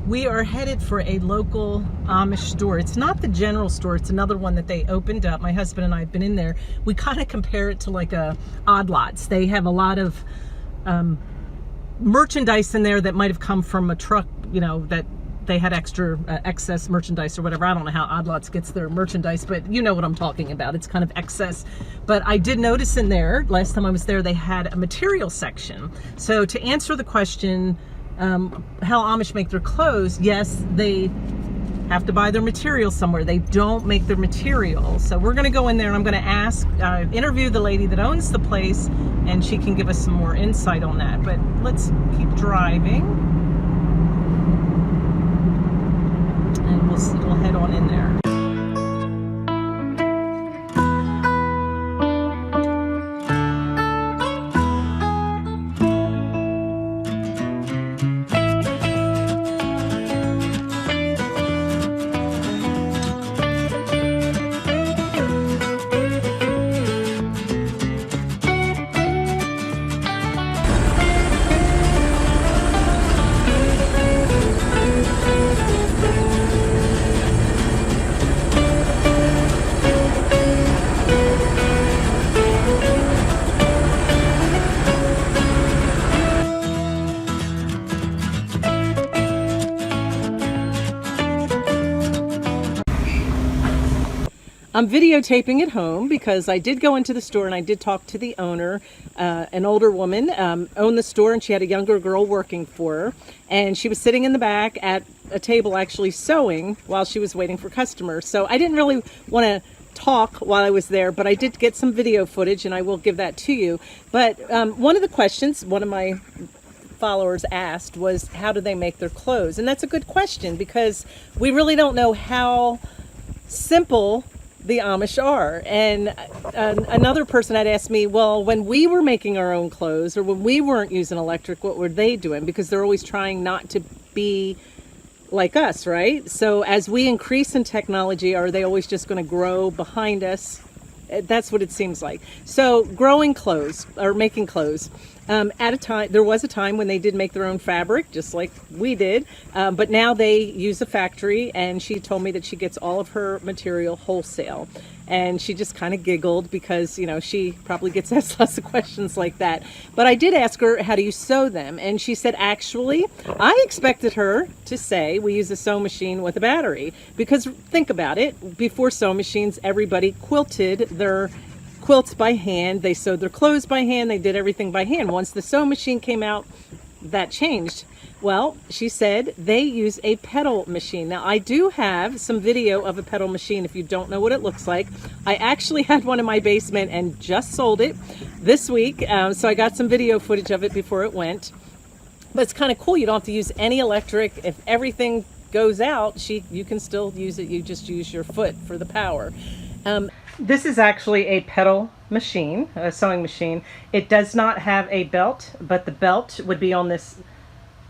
We are headed for a local Amish store. It's not the general store, it's another one that they opened up. My husband and I have been in there. We kind of compare it to like a Odd Lots. They have a lot of merchandise in there that might have come from a truck, you know, that they had extra excess merchandise or whatever. I don't know how Odd Lots gets their merchandise, but you know what I'm talking about. It's kind of excess. But I did notice in there, last time I was there, they had a material section. So to answer the question, how Amish make their clothes, yes, they have to buy their material somewhere. They don't make their material. So we're going to go in there and I'm going to interview the lady that owns the place, and she can give us some more insight on that. But let's keep driving and we'll head on in there. I'm videotaping at home because I did go into the store and I did talk to the owner, an older woman, owned the store, and she had a younger girl working for her. And she was sitting in the back at a table actually sewing while she was waiting for customers. So I didn't really want to talk while I was there, but I did get some video footage and I will give that to you. But one of the questions one of my followers asked was, how do they make their clothes? And that's a good question because we really don't know how simple the Amish are. And another person had asked me, well, when we were making our own clothes or when we weren't using electric, what were they doing? Because they're always trying not to be like us, right? So as we increase in technology, are they always just going to grow behind us? That's what it seems like. So growing clothes or making clothes, at a time, there was a time when they did make their own fabric, just like we did. But now they use a factory, and she told me that she gets all of her material wholesale. And she just kind of giggled because, you know, she probably gets asked lots of questions like that. But I did ask her, how do you sew them? And she said, actually, I expected her to say we use a sewing machine with a battery. Because think about it, before sewing machines, everybody quilted their quilts by hand. They sewed their clothes by hand. They did everything by hand. Once the sewing machine came out, that changed. Well, she said they use a pedal machine. Now, I do have some video of a pedal machine if you don't know what it looks like. I actually had one in my basement and just sold it this week. So I got some video footage of it before it went. But it's kind of cool. You don't have to use any electric. If everything goes out, you can still use it. You just use your foot for the power. This is actually a pedal machine, a sewing machine. It does not have a belt, but the belt would be on this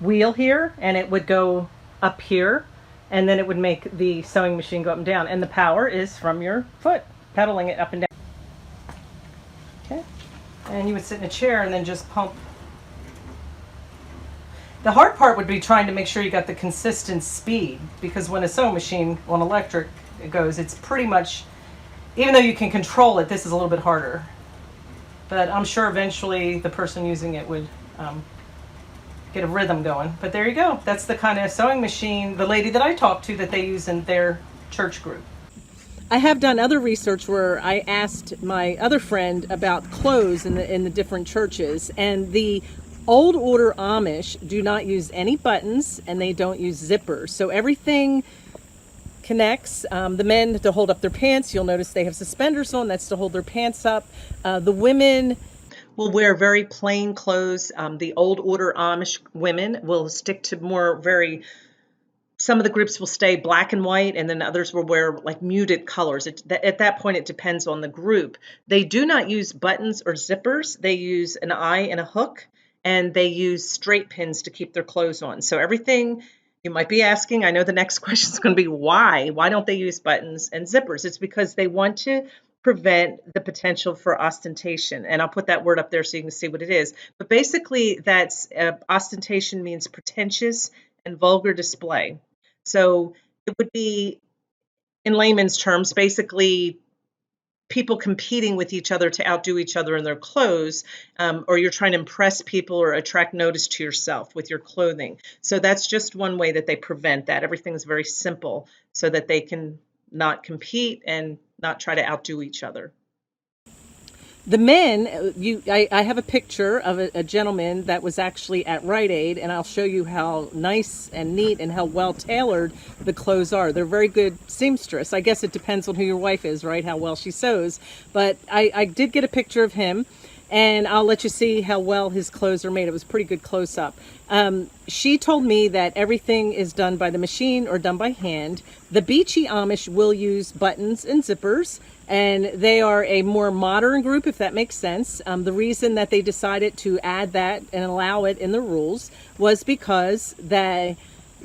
wheel here, and it would go up here, and then it would make the sewing machine go up and down. And the power is from your foot, pedaling it up and down. Okay, and you would sit in a chair and then just pump. The hard part would be trying to make sure you got the consistent speed, because when a sewing machine on electric goes, it's pretty much, even though you can control it, this is a little bit harder. But I'm sure eventually the person using it would get a rhythm going. But there you go. That's the kind of sewing machine, the lady that I talked to, that they use in their church group. I have done other research where I asked my other friend about clothes in the different churches, and the old order Amish do not use any buttons and they don't use zippers. So everything connects. The men to hold up their pants, you'll notice they have suspenders on, that's to hold their pants up. The women will wear very plain clothes. The old order Amish women will stick to some of the groups will stay black and white, and then others will wear like muted colors. At that point, it depends on the group. They do not use buttons or zippers. They use an eye and a hook, and they use straight pins to keep their clothes on. So everything you might be asking, I know the next question is going to be why? Why don't they use buttons and zippers? It's because they want to prevent the potential for ostentation. And I'll put that word up there so you can see what it is. But basically, that's ostentation means pretentious and vulgar display. So it would be, in layman's terms, basically people competing with each other to outdo each other in their clothes, or you're trying to impress people or attract notice to yourself with your clothing. So that's just one way that they prevent that. Everything's very simple so that they can not compete and not try to outdo each other. The men, I have a picture of a gentleman that was actually at Rite Aid, and I'll show you how nice and neat and how well tailored the clothes are. They're very good seamstress. I guess it depends on who your wife is, right? How well she sews. But I did get a picture of him, and I'll let you see how well his clothes are made. It was a pretty good close-up. She told me that everything is done by the machine or done by hand. The Beachy Amish will use buttons and zippers, and they are a more modern group, if that makes sense. The reason that they decided to add that and allow it in the rules was because they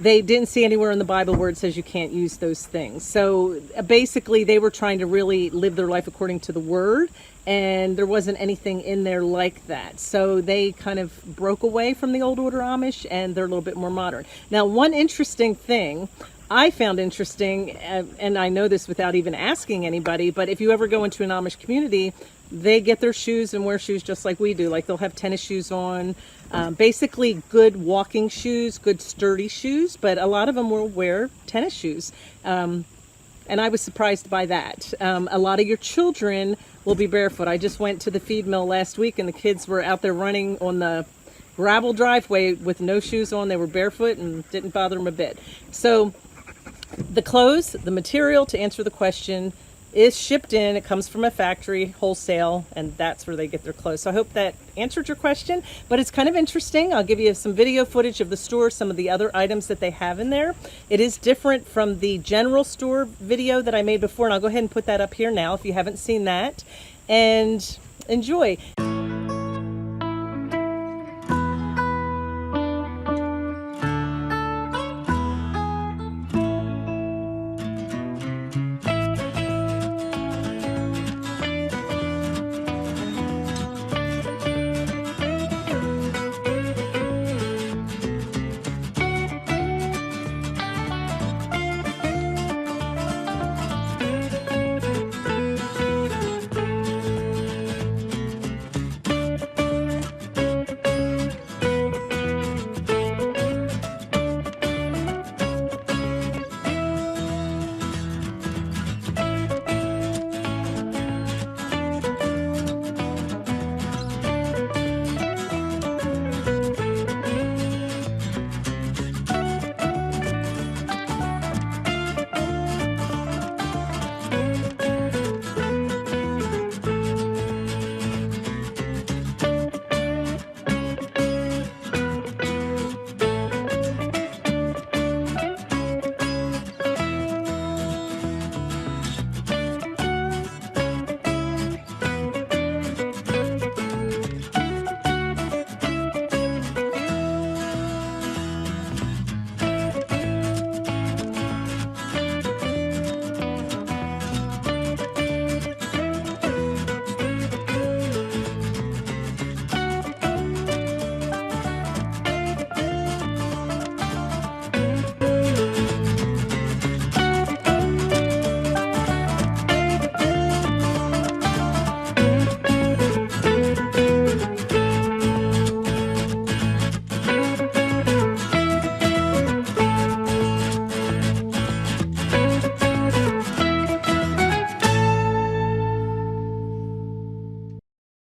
didn't see anywhere in the Bible where it says you can't use those things. So basically they were trying to really live their life according to the word, and there wasn't anything in there like that. So they kind of broke away from the old order Amish, and they're a little bit more modern. Now, one interesting thing I found interesting, and I know this without even asking anybody, but if you ever go into an Amish community, they get their shoes and wear shoes just like we do. Like they'll have tennis shoes on, basically good walking shoes, good sturdy shoes, but a lot of them will wear tennis shoes. And I was surprised by that. A lot of your children will be barefoot. I just went to the feed mill last week, and the kids were out there running on the gravel driveway with no shoes on. They were barefoot and didn't bother them a bit. So the clothes, the material, to answer the question, is shipped in. It comes from a factory, wholesale, and that's where they get their clothes. So I hope that answered your question, but it's kind of interesting. I'll give you some video footage of the store, some of the other items that they have in there. It is different from the general store video that I made before, and I'll go ahead and put that up here now if you haven't seen that. And enjoy.